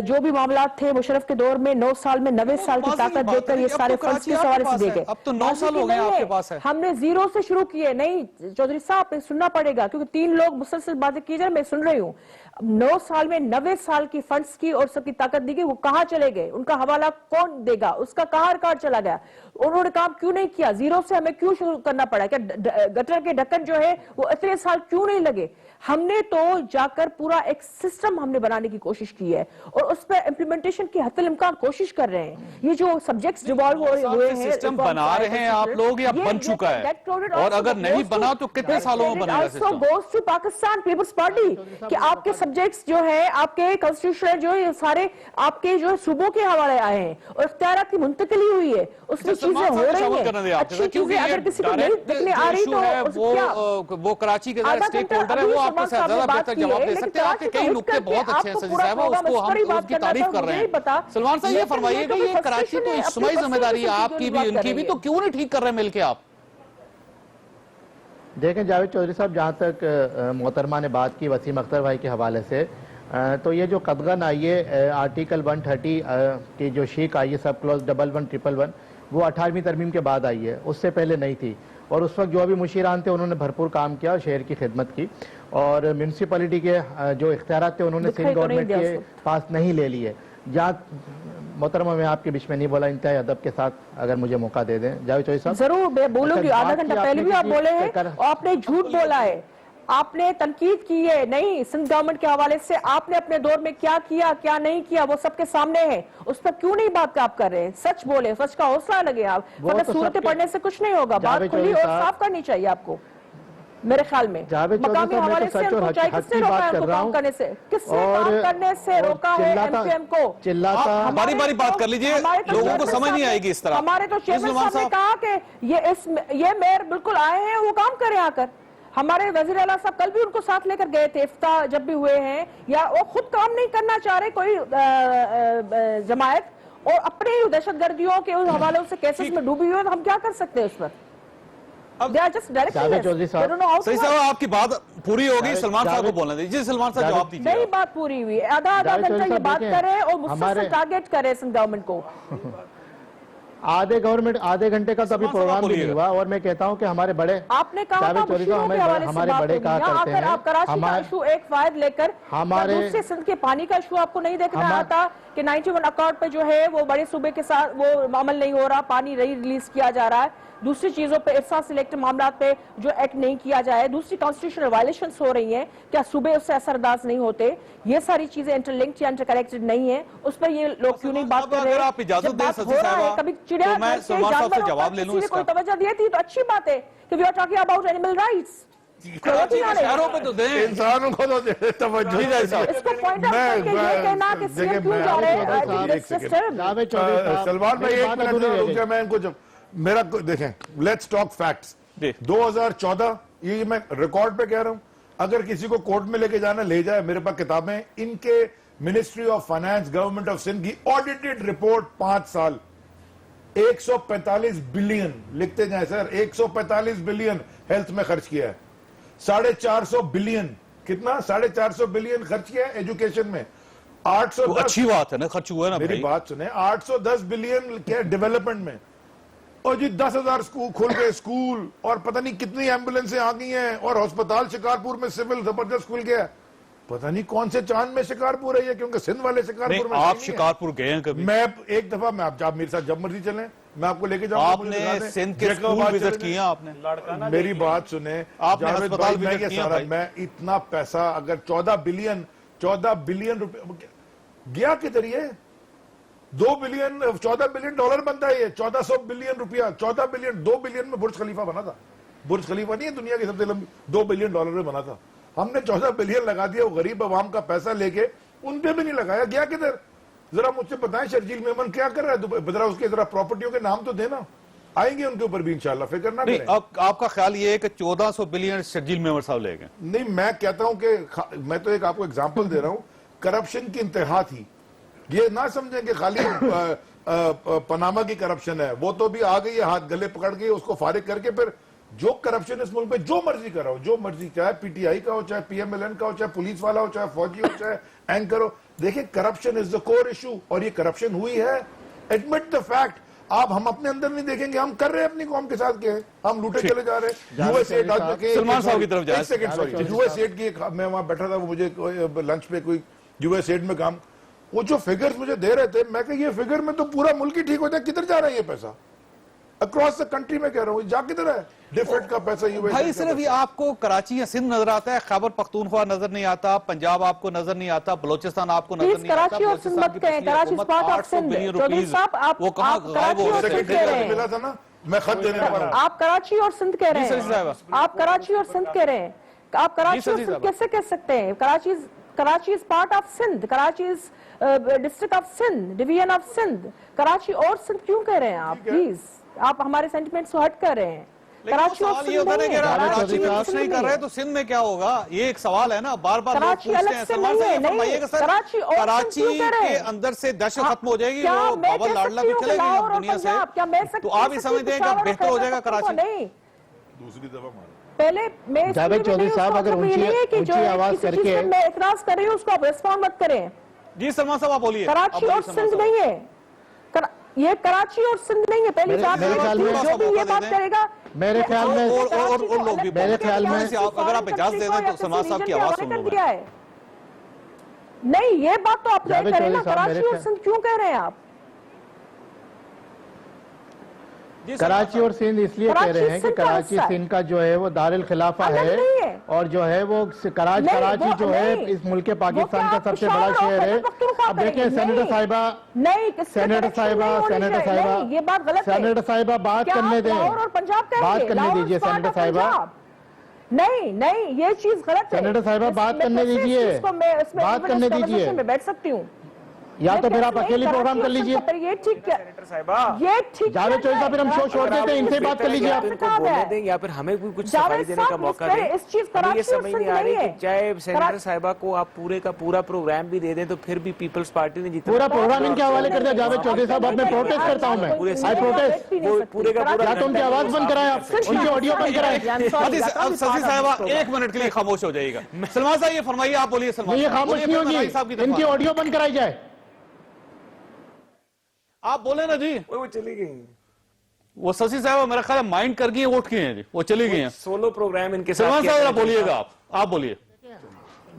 जो भी मामला थे मुशर्रफ के दौर में 9 साल में 90 साल की ताकत देकर ये सारे फंड्स किस हवाले से दे गए? अब तो 9 साल हो गए आपके पास है। हमने जीरो से शुरू किए नहीं चौधरी साहब, सुनना पड़ेगा क्योंकि 3 लोग मुसलसल बातें की जाए, मैं सुन रही हूँ। 9 साल में 90 साल की फंड्स की और सबकी ताकत दी गई, वो कहां चले गए? उनका हवाला कौन देगा? उसका कहां रिकॉर्ड चला गया? उन्होंने काम क्यों नहीं किया? जीरो से हमें क्यों शुरू करना पड़ा? क्या गटर के ढक्कन जो है वो इतने साल क्यों नहीं लगे? हमने तो जाकर पूरा एक सिस्टम हमने बनाने की कोशिश की है और उस पर इम्प्लीमेंटेशन की हत्तल इम्कान कोशिश कर रहे हैं। ये जो सब्जेक्ट्स डिवॉल्व हुए हैं, सिस्टम बना रहे हैं आप लोग या बन चुका है? और अगर नहीं बना तो कितने सालों में बनेगा system? Goes to Pakistan Peoples Party कि आपके सब्जेक्ट्स जो है, आपके कॉन्स्टिट्यूशन जो है, सारे आपके जो सूबों के हवाले आए हैं और इख्तियारात की मुंतकिली हुई है, उसमें चीजें हो रही हैं, अच्छी चीजें अगर किसी को नहीं दिखने आ रही तो वो कराची के स्टेक होल्डर है, वो आपको ज्यादा बेहतर जवाब दे सकते हैं। आपके कई नुक्ते बहुत अच्छे हैं सजी साहब, उसको हम उसकी तारीफ कर रहे हैं। सलमान साहब ये फरमाइएगा, ये कराची तो इज्तिमाई जिम्मेदारी है आपकी भी उनकी भी, तो क्यों नहीं ठीक कर रहे मिलके आप? देखें जावेद चौधरी साहब, जहाँ तक मोहतरमा ने बात की वसीम अख्तर भाई के हवाले से, तो ये जो कदगन आई है आर्टिकल 130 की जो शीक आई है सब क्लॉज 1111 वो 18वीं तरमीम के बाद आई है, उससे पहले नहीं थी। और उस वक्त जो अभी मुशीरान थे उन्होंने भरपूर काम किया और शहर की खिदमत की, और म्यूनसिपलिटी के जो इख्तियारात थे उन्होंने सिंध गवर्नमेंट के पास नहीं ले लिए। जहाँ मोहतरमा मैं आपके बीच में नहीं बोला, इंतहाई अदब के साथ अगर मुझे मौका दे दें जावेद चौधरी साहब। जरूर मैं बोलूंगी, आधा घंटा पहले भी आप बोले हैं और आपने झूठ बोला है, आपने तनकीद की है। नहीं, सिंध गवर्नमेंट के हवाले से आपने अपने दौर में क्या किया क्या नहीं किया वो सबके सामने है, उस पर क्यों नहीं बात आप कर रहे हैं? सच बोले, सच का हौसला लगे आप, मतलब सूरतें पढ़ने से कुछ नहीं होगा, बात खुली और साफ करनी चाहिए आपको मेरे ख्याल में। मकामी हवाले से किससे रोका है उनको काम करने से? किससे काम करने से रोका है MKM को? चिल्लाता बारी बारी बात कर लीजिए, लोगों को समझ नहीं आएगी इस तरह। हमारे तो चेयरमैन साहब ने कहा कि ये मेयर बिल्कुल आए हैं, वो काम करें आकर। हमारे वजीर आला साहब कल भी उनको साथ लेकर गए थे इफ्तार जब भी हुए हैं, या वो खुद काम नहीं करना चाह रहे कोई जमायत, और अपने दहशत गर्दियों के उस हवालों से केसेस में डूबी हुई है, तो हम क्या कर सकते हैं उस पर? They are just Javed directionless. Chaudhary They साहब। don't know how to सही work. साहब आपकी बात पूरी होगी, सलमान साहब को जावेद- बोलने दीजिए। सलमान साहब जवाब दीजिए। नहीं बात पूरी हुई, आधा जावेद घंटा चौधरी ये साहब बात देखें, करे और मुझसे हमारे- टारगेट करे सिंध गवर्नमेंट को। आधे घंटे का तो अभी सलमान साहब प्रोग्राम भी नहीं बोलिएगा। हुआ, और मैं कहता हूं कि हमारे बड़े आपने कहा था जावेद चौधरी मुशीरों साहब के हवाले से हमारे बात बड़े होगी। कहा यहाँ करते आकर हैं आप कराची का हमारे इशू एक फायद लेकर हमारे- या दूसरे सिंध के पानी का इशू आपको नहीं देखना हमारे- आता कि 91 अकॉर्ड पे जो है वो बड़े सूबे के साथ वो अमल नहीं हो रहा, पानी नहीं रिलीज किया जा रहा है, दूसरी चीजों पे इरसा सिलेक्ट मामला पे जो एक्ट नहीं किया जाए, दूसरी कॉन्स्टिट्यूशनल वायलेशंस हो रही हैं, क्या सूबे उससे असरअंदाज नहीं होते? ये सारी चीजें इंटरलिंक्ड या इंटरकनेक्टेड नहीं है, उस पर ये लोग क्यों नहीं बात कर रहे? अगर आप इजाजत जब दें बात सची हो रहा है, साहबा, कभी चिड़िया तो मैं घर के सलमान साहब से जानवरों जवाब पर ले लूं किसी ने कोई इसका। तवज्जो दी थी तो अच्छी बात है कि we are talking about animal rights. Karachi के शहरों पे तो दें। इंसानों को तो दे तवज्जो। इसको पॉइंट आउट करके ये कहना कि देखिए, सीएम क्यों मैं- जा रहे एक हैं सेकंड। सिस्टम। जावेद चौधरी साहब सलमान भाई मेरी एक बात मिनट अधूरी रह रुक गई। जाए, मैं इनको जब मेरा देखें, लेट्स टॉक फैक्ट्स। जी। 2014 ये मैं रिकॉर्ड पे कह रहा हूं, अगर किसी को कोर्ट में लेके जाना ले जाए, मेरे पास किताबें, इनके ministry of finance government of Sindh की ऑडिटेड रिपोर्ट 5 साल 145 बिलियन लिखते जाए सर, 145 बिलियन हेल्थ में खर्च किया है, 450 बिलियन, कितना 450 बिलियन खर्च किया है एजुकेशन में, वो 810 अच्छी बात है ना, खर्च हुआ है ना मेरी भाई। बात सुने, 810 बिलियन क्या डेवलपमेंट में, और जी 10,000 स्कूल खुल गए, स्कूल, और पता नहीं कितनी एम्बुलेंसें आ गई हैं, और अस्पताल शिकारपुर में सिविल जबरदस्त खुल गया, पता नहीं कौन से चांद में शिकारपुर है ये, क्योंकि सिंध वाले नहीं, शिकारपुर में आप नहीं है। शिकारपुर गए हैं कभी? मैं एक दफा, मैं आप मेरे साथ जब मर्जी चलें, मैं आपको लेके जाऊंगा, मुझे दिखा आपने दें। सिंध के जैकबाबाद स्कूल विजिट चलेंगे। किया आपने? मेरी बात सुने, आपने जावेद अस्पताल भाई, मैं विजिट ये किया सारा, भाई? मैं इतना पैसा अगर 14 बिलियन रुपए गया किधर ये, 2 बिलियन 14 बिलियन डॉलर बनता है ये, 1400 बिलियन रुपया, 14 बिलियन, 2 बिलियन में बुर्ज खलीफा बना था। बुर्ज खलीफा नहीं है दुनिया की सबसे लंबी, 2 बिलियन डॉलर में बना था। हमने 14 बिलियन लगा दिया, वो गरीब अवाम का पैसा लेके, उन पे भी नहीं लगाया, गया किधर? जरा मुझसे बताएं शर्जील मेमन क्या कर रहा है, जरा उसके जरा प्रॉपर्टियों के नाम तो देना, आएंगे उनके ऊपर भी इंशाल्लाह, फिक्र ना नहीं, करें। अब आपका ख्याल ये है कि 1400 बिलियन शर्जील मेमन साहब ले गए? नहीं, मैं कहता हूं कि मैं तो एक आपको एग्जांपल दे रहा हूं, करप्शन की इंतहा थी, ये ना समझें कि खाली पनामा की करप्शन है, वो तो भी आ गई है, हाथ गले पकड़ के उसको फारिग करके, फिर जो करप्शन इस मुल्क में जो मर्जी कर रहा हो, जो मर्जी, चाहे पीटीआई का हो, चाहे पीएमएलएन का हो, चाहे पुलिस वाला हो, चाहे फौजी हो, चाहे एंकर हो, देखिए corruption is the core issue, और ये करप्शन हुई है, एडमिट द फैक्ट। आप हम अपने अंदर नहीं देखेंगे, हम कर रहे हैं अपनी कौम के साथ के, हम लूटे चले जा रहे हैं। यूएसएड सलमान साहब की तरफ जाए। सेकंड, सॉरी, यूएसएड की मैं वहां बैठा था, वो मुझे लंच पे कोई यूएसएड में काम, वो जो फिगर्स मुझे दे रहे थे, मैं कहा ये फिगर में तो पूरा मुल्क ही ठीक हो जाए, किधर जा रहा है ये पैसा? अक्रॉस द कंट्री में कह रहा हूँ, जा किधर है डिफेंड का पैसा? भाई सिर्फ ये आपको कराची या सिंध नजर आता है, खैबर पख्तूनख्वा नजर नहीं आता, पंजाब आपको नजर नहीं आता, बलोचिस्तान आपको नजर प्लीज नहीं आता, कराची और सिंध मत कहें, Karachi is part of Sindh. Chaudhry साहब आप वो कहाँ गायब कराची हो और गए? सिंध कह रहे मिला हैं, था ना, मैं खत देने वाला हूँ। आप कराची और सिंध कह रहे जी, सर हैं, साहब। आप कराची और सिंध कह रहे हैं, आप कराची सर और जी सिंध साहब। कैसे कह सकते हैं? Karachi is part of Sindh, Karachi is district of Sindh, division of Sindh, Karachi और सिंध क्यों कह रहे हैं आप? प्लीज आप हमारे सेंटिमेंट से हट कर रहे हैं। कराची और सवाल ये सिंध होता है नहीं कि है, अगर कराची कराची में और कुछ सिंध नहीं कर रहे तो सिंध में क्या होगा? ये एक सवाल है ना, बार बार लोग कराची पूछते अलग हैं। से सलमान नहीं साहब है, ये फरमाइएगा नहीं, सर, कराची और सिंध कराची क्यों कह रहे के हैं? अंदर से दहशत खत्म हो जाएगी, क्या वो मैं बाबा कह लाडला सकती भी हूँ चले कि लाहौर गए और दुनिया पंजाब, क्या मैं से, तो आप ये समझते हैं कि बेहतर हो जाएगा कराची? नहीं, दूसरी दफा मारा पहले मैं जावेद चौधरी साहब अगर ऊंची आवाज करके मैं इतराज कर रही हूँ उसको आप रिस्पॉन्ड मत करें। जी सलमान साहब आप बोलिए। कराची और सिंध नहीं है, ये कराची और सिंध नहीं है। पहली बात मेरे ख्याल में जो भी ये बात करेगा, मेरे ख्याल में और लोग भी मेरे ख्याल में अगर आप इजाजत दे दें तो सलमान साहब की आवाज सुन लूं मैं। नहीं, ये बात तो आप तय जावेद करें ना, चौधरी साहब, कराची मेरे और ख्याल- सिंध क्यों कह रहे हैं आप? जी, कराची और सिंध इसलिए कह कराची रहे हैं कि सिंध का कराची हिस्सा है। सिंध का जो है वो दारुल खिलाफा अलग है, नहीं है। और जो है वो कराची नहीं, कराची वो जो है नहीं। इस मुल्क के वो पाकिस्तान क्या का सबसे आप बड़ा पेशावर और शहर है। खैबर पख्तूनख्वा अब देखिए करेंगे? सेनेटर नहीं। साहिबा नहीं, किसके सेनेटर कनेक्शन साहिबा नहीं होने सेनेटर चाहिए। साहिबा नहीं, ये बात गलत है। सेनेटर साहिबा बात क्या करने आप दें, लाहौर और पंजाब कहेंगे? बात करने लाहौर दीजिए is part सेनेटर of साहिबा। पंजाब। नहीं नहीं, ये चीज गलत है। सेनेटर साहिबा, बात इसमें करने कैसे इस दीजिए। चीज को मैं इसमें बात करने evidence दीजिए। conversation में बैठ सकती हूँ। या तो फिर आप अकेली प्रोग्राम कर लीजिए। ये ठीक है, सेनेटर साहिबा, ये ठीक जावेद चौधरी साहब, फिर हम शो छोड़ देते हैं, इनसे बात कर लीजिए आप। इनको बोलने दें या फिर हमें भी कुछ जावेद सफाई देने का साहब, मौका इस दें। इस चीज हमें ये कराची समझ नहीं आ रही नहीं कि है। चाहे सेनेटर साहिबा को आप पूरे का पूरा प्रोग्राम भी दे दें तो फिर भी पीपल्स पार्टी ने जितना पूरा प्रोग्राम इनके हवाले कर दिया। जावेद चौधरी साहब, अब मैं प्रोटेस्ट करता हूं, मैं आई प्रोटेस्ट। पूरे का पूरा या तो उनकी आवाज बंद कराएं आप, उनकी ऑडियो बंद कराएं। अब ससी साहबा 1 मिनट के लिए खामोश हो जाइएगा। सलमान साहब ये फरमाइए, आप बोलिए। सलमान नहीं, ये साहब, खामोश बोलिए, नहीं फिर बनाई साहब की होगी, तरफ इनकी ऑडियो बंद कराई जाए। आप बोले ना जी। वो चली गई, वो ससी साहब मेरा ख्याल माइंड कर गई है, वोट किए हैं जी, वो चली गई हैं। सोलो प्रोग्राम इनके साथ सलमान किया साहब था। बोलिएगा, आप बोलिए।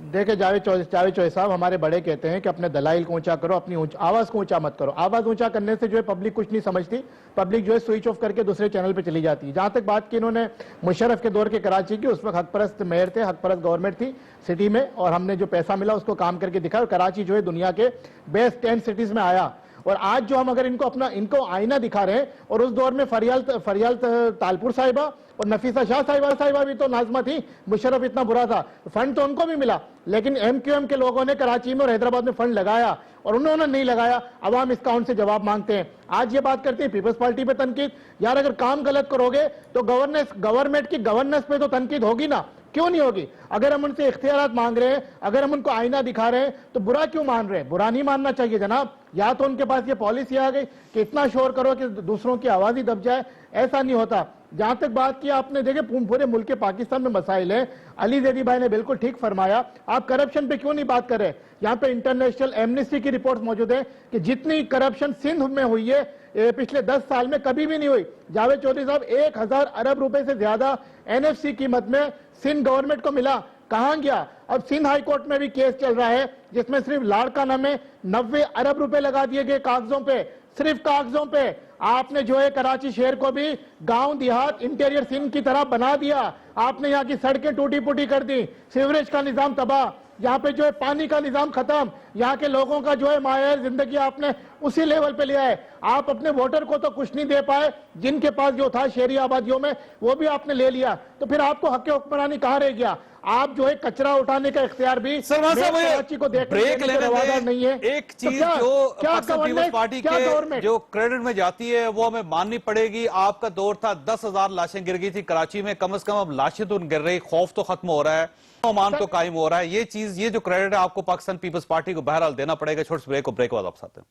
देखिए जावेद चौधरी साहब, हमारे बड़े कहते हैं कि अपने दलाइल को ऊंचा करो, अपनी आवाज को ऊंचा मत करो। आवाज ऊंचा करने से जो है पब्लिक कुछ नहीं समझती, पब्लिक जो है स्विच ऑफ करके दूसरे चैनल पे चली जाती है। जहां तक बात की इन्होंने मुशर्रफ के दौर के कराची की, उस वक्त हकपरस्त मेयर थे, हकपरस्त गवर्नमेंट थी सिटी में, और हमने जो पैसा मिला उसको काम करके दिखाया, और कराची जो है दुनिया के बेस्ट 10 सिटीज में आया। और आज जो हम अगर इनको आईना दिखा रहे हैं, और उस दौर में फरियाल तालपुर साहिबा और नफीसा शाह साहिबा भी तो नाजमा थी, मुशर्रफ इतना बुरा था, फंड तो उनको भी मिला, लेकिन एमक्यूएम के लोगों ने कराची में और हैदराबाद में फंड लगाया और उन्होंने नहीं लगाया। अवाम इसका उनसे जवाब मांगते हैं। आज ये बात करते हैं पीपल्स पार्टी पे तनकीद। यार अगर काम गलत करोगे तो गवर्नमेंट की गवर्नेंस पे तो तनकीद होगी ना, क्यों नहीं होगी? अगर हम उनसे इख्तियारात मांग रहे हैं, अगर हम उनको आईना दिखा रहे हैं, तो बुरा क्यों मान रहे हैं? बुरा नहीं मानना चाहिए जनाब। या तो उनके पास ये पॉलिसी आ गई कि इतना शोर करो कि दूसरों की आवाज ही दब जाए, ऐसा नहीं होता। जहां तक बात की आपने, देखे पूरे मुल्क के पाकिस्तान में मसाइल है। अली जैदी भाई ने बिल्कुल ठीक फरमाया। आप करप्शन पे क्यों नहीं बात कर रहे? यहाँ पे इंटरनेशनल एमनेस्टी की रिपोर्ट मौजूद है कि जितनी करप्शन सिंध में हुई है पिछले 10 साल में कभी भी नहीं हुई। जावेद चौधरी साहब, 1000 अरब रुपए से ज्यादा एनएफसी कीमत में सिंध गवर्नमेंट को मिला, कहां गया? अब सिंध हाई कोर्ट में भी केस चल रहा है जिसमें सिर्फ लाड़काना में 90 अरब रुपए लगा दिए गए कागजों पे, सिर्फ कागजों पे। आपने जो है कराची शहर को भी गांव देहात इंटीरियर सिंध की तरह बना दिया। आपने यहाँ की सड़कें टूटी फूटी कर दी, सीवरेज का निजाम तबाह, यहाँ पे जो है पानी का निजाम खत्म, यहाँ के लोगों का जो है मायार जिंदगी आपने उसी लेवल पे लिया है। आप अपने वोटर को तो कुछ नहीं दे पाए, जिनके पास जो था शहरी आबादियों में वो भी आपने ले लिया, तो फिर आपको हक हुक्मरानी कहाँ रह गया? आप जो है कचरा उठाने का इख्तियार भी कराची को ब्रेक लेने रवादार नहीं है। एक चीज जो पीपल्स पार्टी के जो क्रेडिट में जाती है वो हमें माननी पड़ेगी। आपका दौर था 10,000 लाशें गिर गई थी कराची में, कम से कम अब लाशें तो गिर रही, खौफ तो खत्म हो रहा है, अमान तो कायम हो रहा है। ये चीज, ये जो क्रेडिट है आपको पाकिस्तान पीपल्स पार्टी को बहरहाल देना पड़ेगा। छोटे से ब्रेक को, ब्रेक बाद वापस आते हैं।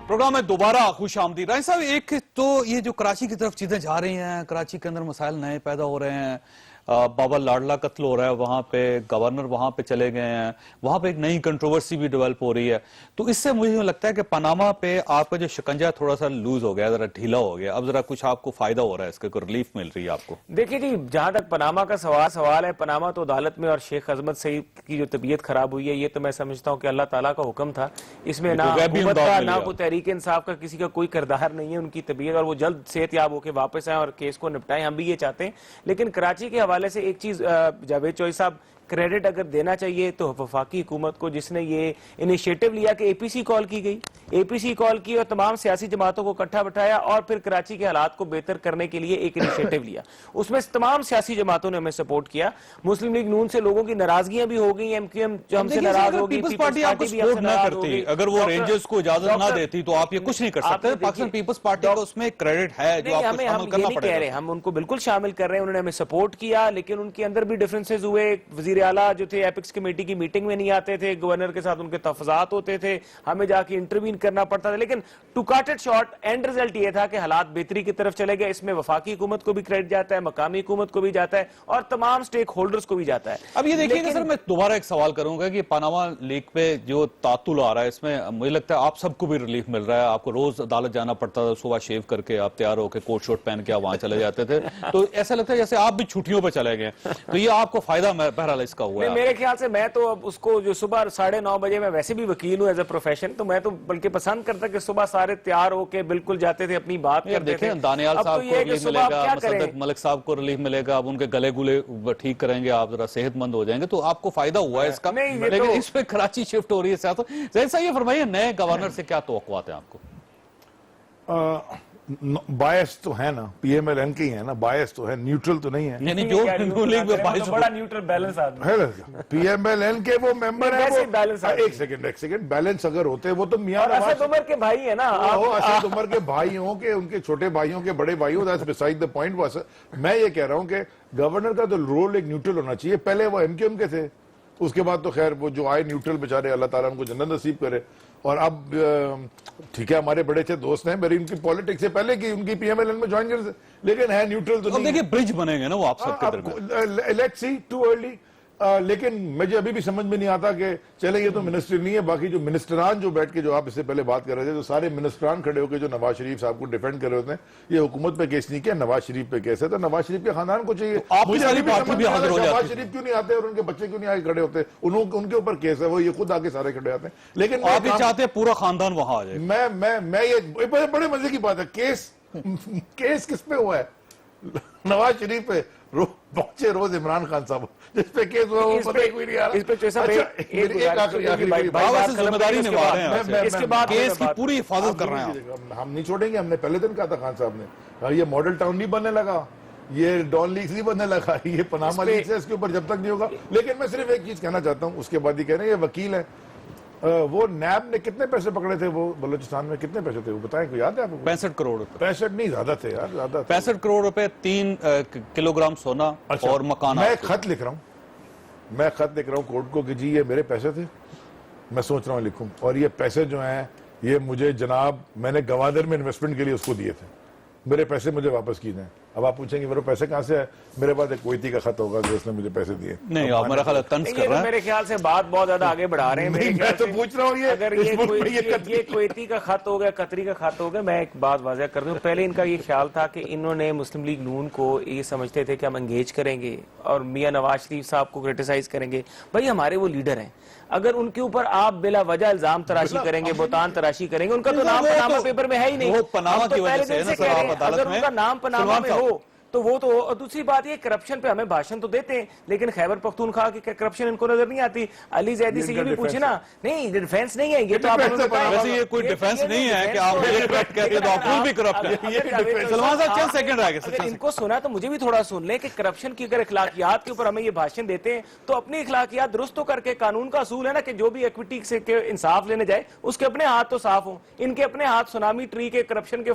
प्रोग्राम में दोबारा खुश आमदीद। राय साहब, एक तो ये जो कराची की तरफ चीजें जा रही हैं, कराची के अंदर मसाइल नए पैदा हो रहे हैं, बाबा लाडला कत्ल हो रहा है, वहां पे गवर्नर वहां पे चले गए हैं, वहां पे एक नई कंट्रोवर्सी भी डेवलप हो रही है। तो इससे मुझे लगता है कि पनामा पे आपका जो शिकंजा थोड़ा सा लूज हो गया, जरा ढीला हो गया, अब जरा कुछ आपको फायदा हो रहा है, इसके कोई रिलीफ मिल रही है आपको? देखिए जी, जहां तक पनामा का सवाल है, पनामा तो अदालत में और शेख अजमत सईद की जो तबीयत खराब हुई है, ये तो मैं समझता हूँ कि अल्लाह ताला का हुक्म था। इसमें ना हुकूमत का, ना कोई तहरीक इंसाफ का किसी का कोई किरदार नहीं है। उनकी तबीयत, और वो जल्द सेहतयाब होकर वापस आए और केस को निपटाएं, हम भी ये चाहते हैं। लेकिन कराची के हवाले से एक चीज जावेद चौधरी साहब, क्रेडिट अगर देना चाहिए तो वफाकी हुकूमत को, जिसने ये इनिशिएटिव लिया कि एपीसी कॉल की गई, एपीसी कॉल की और तमाम सियासी जमातों को इकट्ठा बिठाया और फिर कराची के हालात को बेहतर करने के लिए एक इनिशिएटिव लिया। उसमें तमाम सियासी जमातों ने हमें सपोर्ट किया। मुस्लिम लीग नून से लोगों की नाराजगियां भी हो गई, एमक्यूएम जो हमसे नाराज हो गई, पीपल्स पार्टी आपको सपोर्ट ना करती, अगर वो रेंजर्स को इजाजत ना देती तो आप ये कुछ नहीं कर सकते। पाकिस्तान पीपल्स पार्टी को उसमें क्रेडिट है जो आपको शामिल करना पड़ेगा। हम उनको बिल्कुल शामिल कर रहे हैं, उन्होंने हमें सपोर्ट किया, लेकिन उनके अंदर भी डिफरेंसेस हुए। वजीर आला जो थे एपिक्स कमेटी की मीटिंग में नहीं आते थे, गवर्नर के साथ उनके तफजात होते थे, हमें जाके इंटरवीन करना पड़ता था। लेकिन to cut it short, end result ये था कि हालात बेहतरी की तरफ चले गए। इसमें वफाकी हुकूमत को भी क्रेडिट जाता है, मकामी हुकूमत को भी जाता है और तमाम स्टेक होल्डर्स को भी जाता है। अब ये देखिए सर, मैं दोबारा एक सवाल करूंगा कि पनामा लीक पे जो तातुल आ रहा है, इसमें मुझे लगता है आप सबको भी रिलीफ मिल रहा है। आपको रोज अदालत जाना पड़ता था, सुबह शेव करके आप तैयार होकर कोट शोट पहन के आप वहां चले जाते थे, तो ऐसा लगता है जैसे आप भी छुट्टियों पर चले गए। तो ये आपको फायदा बहरहाल इसका हुआ है? मेरे ख्याल से मैं तो अब उसको, जो सुबह 9:30 बजे, मैं वैसे भी वकील हूँ एज ए प्रोफेशन, तो मैं तो बल्कि पसंद करता कि सुबह सारे तैयार होके बिल्कुल जाते थे, अपनी बात करते थे। दानियाल साहब को रिलीफ मिलेगा, मुसद्दक मलिक साहब को रिलीफ मिलेगा, अब उनके गले गुले ठीक करेंगे, आप जरा सेहतमंद हो जाएंगे, तो आपको फायदा हुआ है इसका। लेकिन इस पे कराची शिफ्ट हो रही है सियासत। जैसा ये फरमाइए, नए गवर्नर से क्या तवक्कुआत है आपको? बायस तो है ना, पीएमएलएन के ही है ना, बायस तो है, न्यूट्रल तो नहीं है। यानी जो नून लीग में बाईस बड़ा न्यूट्रल बैलेंस आदमी है ना, पीएमएलएन के वो मेंबर है, वैसे वो balance आदमी। एक सेकंड बैलेंस अगर होते वो तो मियां नवाज असद उमर के भाई है ना असद उमर के भाई हों के उनके छोटे भाइयों के बड़े भाइयों, दैट्स बिसाइड द पॉइंट। मैं ये कह रहा हूं कि गवर्नर का तो रोल एक न्यूट्रल होना चाहिए। पहले वो एमक्यूएम के थे, उसके बाद तो खैर वो जो आए न्यूट्रल बेचारे, अल्लाह ताला उनको जन्नत नसीब करे। और अब ठीक है, हमारे बड़े अच्छे दोस्त हैं, मेरी उनकी पॉलिटिक्स से पहले की उनकी पीएमएलएन में ज्वाइन कर, लेकिन है न्यूट्रल तो नहीं। देखिए ब्रिज बनेंगे ना वो आप सबके दरमियान। Let's see, too early. लेकिन मुझे अभी भी समझ में नहीं आता कि चले ये तो मिनिस्टर नहीं है, बाकी जो मिनिस्टरान जो बैठ के, जो आप इससे पहले बात कर रहे थे, जो सारे मिनिस्टरान खड़े होकर जो नवाज शरीफ साहब को डिफेंड कर रहे होते हैं, ये हुकूमत पे केस नहीं किया, नवाज शरीफ पे केस है, तो नवाज शरीफ के खानदान को चाहिए। आपकी मुझे सारी अभी भी पार्टी समझ भी नहीं हाजिर हो आता, नवाज जाती है। शरीफ क्यों नहीं आते और उनके बच्चे क्यों नहीं आगे खड़े होते, उनके ऊपर केस है, वो ये खुद आके सारे खड़े आते हैं। लेकिन आप भी चाहते हैं पूरा खानदान वहां आ जाए। मैं ये बड़े मजे की बात है, केस किस पे हुआ है? नवाज शरीफ पे पहुंचे रोज इमरान खान साहब, जिस पे केस हुआ वो पता ही कोई नहीं आ रहा। इस पे अच्छा, एक आखिरी भाई बात। जिम्मेदारी निभा रहे हैं, इसके बाद केस की पूरी हिफाजत कर रहे हैं। हम नहीं छोड़ेंगे, हमने पहले दिन कहा था खान साहब ने, ये मॉडल टाउन नहीं बनने लगा, ये डॉन लीग्स नहीं बनने लगा, ये पनामा लीग्स है, इसके ऊपर जब तक नहीं होगा। लेकिन मैं सिर्फ एक चीज कहना चाहता हूँ, उसके बाद ही कह रहे हैं ये वकील है, वो नैब ने कितने पैसे पकड़े थे, वो बलूचिस्तान में कितने पैसे थे वो बताएं, कोई याद है आपको? 65 करोड़ रुपए। 65 नहीं, ज्यादा थे यार, ज्यादा थे। 65 करोड़ रुपए, 3 किलोग्राम सोना अच्छा, और मकान। मैं खत लिख रहा हूँ कोर्ट को कि जी ये मेरे पैसे थे, मैं सोच रहा हूँ लिखूं, और ये पैसे जो हैं ये मुझे जनाब मैंने गवादर में इन्वेस्टमेंट के लिए उसको दिए थे, मेरे पैसे मुझे वापस किए हैं। अब आप पूछेंगे मेरे पैसे कहाँ से है, मेरे पास एक कोईती का खत होगा कि उसने मुझे पैसे दिए। नहीं, आप मेरा ख्याल है तंज कर रहे हैं। मेरे ख्याल से बात बहुत ज्यादा आगे बढ़ा रहे हैं। मैं तो पूछ रहा हूँ ये, अगर ये कुवैती का खत हो गया, कतरी का खत हो गया, मैं एक बात वाज़ह कर दूं, पहले इनका ये ख्याल था कि इन्होंने मुस्लिम लीग नून को ये समझते थे कि हम एंगेज करेंगे और मियां नवाज शरीफ साहब को क्रिटिसाइज करेंगे। भाई हमारे वो लीडर हैं, अगर उनके ऊपर आप बिला वजह इल्जाम तराशी करेंगे, बोतान तराशी करेंगे, उनका तो नाम पनामा पेपर में है ही नहीं। वो पनामा की वजह से है ना सर, आप अदालत अगर में उनका नाम पनामा में हो तो वो तो। और दूसरी बात ये, करप्शन पे हमें भाषण तो देते हैं, लेकिन खैबर पख्तूनख्वा की करप्शन इनको नजर नहीं आती। अली जैदी से ये भी पूछे ना, नहीं डिफेंस नहीं है ये तो आप वैसे ये कोई डिफेंस नहीं है कि आप ये करप्ट कह रहे हो तो आप भी करप्ट है। सलमान साहब चंद सेकंड रह गए। अगर इनको सुना तो मुझे भी थोड़ा सुन ले कि करप्शन की अगर इखलाकियात के ऊपर हमें ये भाषण देते हैं तो अपनी इखलाकियात दुरुस्त तो करके, कानून का असूल है ना कि जो भी इक्विटी से के इंसाफ लेने जाए उसके अपने हाथ तो साफ हो। इनके अपने हाथ सुनामी ट्री के करप्शन के